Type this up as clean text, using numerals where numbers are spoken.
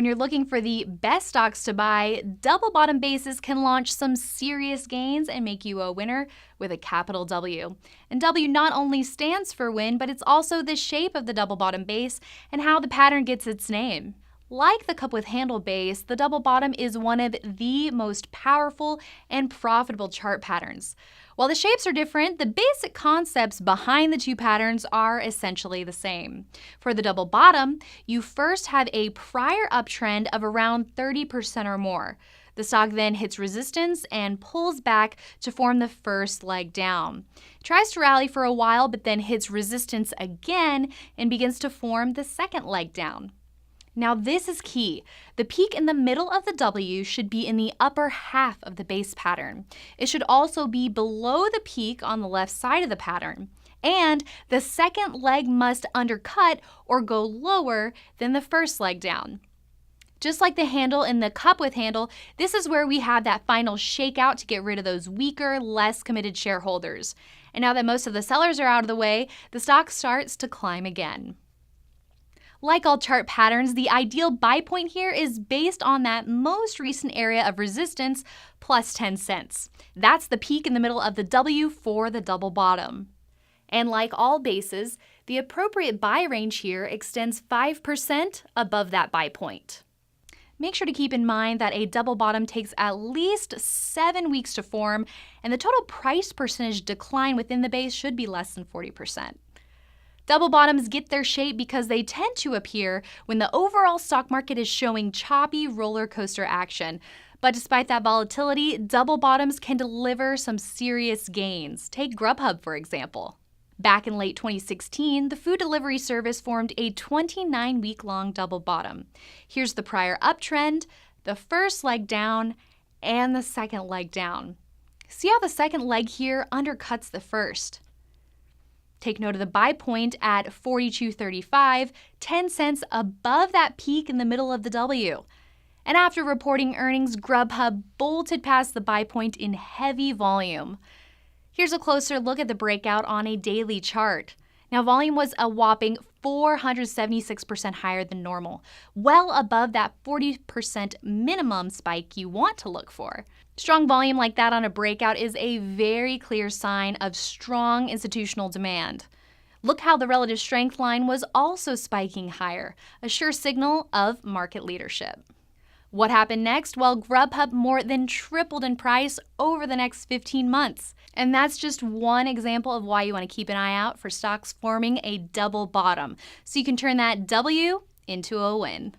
When you're looking for the best stocks to buy, double bottom bases can launch some serious gains and make you a winner with a capital W. And W not only stands for win, but it's also the shape of the double bottom base and how the pattern gets its name. Like the cup with handle base, the double bottom is one of the most powerful and profitable chart patterns. While the shapes are different, the basic concepts behind the two patterns are essentially the same. For the double bottom, you first have a prior uptrend of around 30% or more. The stock then hits resistance and pulls back to form the first leg down. It tries to rally for a while, but then hits resistance again and begins to form the second leg down. Now this is key. The peak in the middle of the W should be in the upper half of the base pattern. It should also be below the peak on the left side of the pattern. And the second leg must undercut or go lower than the first leg down. Just like the handle in the cup with handle, this is where we have that final shakeout to get rid of those weaker, less committed shareholders. And now that most of the sellers are out of the way, the stock starts to climb again. Like all chart patterns, the ideal buy point here is based on that most recent area of resistance plus 10 cents. That's the peak in the middle of the W for the double bottom. And like all bases, the appropriate buy range here extends 5% above that buy point. Make sure to keep in mind that a double bottom takes at least 7 weeks to form, and the total price percentage decline within the base should be less than 40%. Double bottoms get their shape because they tend to appear when the overall stock market is showing choppy roller coaster action. But despite that volatility, double bottoms can deliver some serious gains. Take Grubhub, for example. Back in late 2016, the food delivery service formed a 29-week-long double bottom. Here's the prior uptrend, the first leg down, and the second leg down. See how the second leg here undercuts the first. Take note of the buy point at $42.35, 10 cents above that peak in the middle of the W. And after reporting earnings, Grubhub bolted past the buy point in heavy volume. Here's a closer look at the breakout on a daily chart. Now, volume was a whopping 476% higher than normal, well above that 40% minimum spike you want to look for. Strong volume like that on a breakout is a very clear sign of strong institutional demand. Look how the relative strength line was also spiking higher, a sure signal of market leadership. What happened next? Well, Grubhub more than tripled in price over the next 15 months. And that's just one example of why you want to keep an eye out for stocks forming a double bottom, so you can turn that W into a win.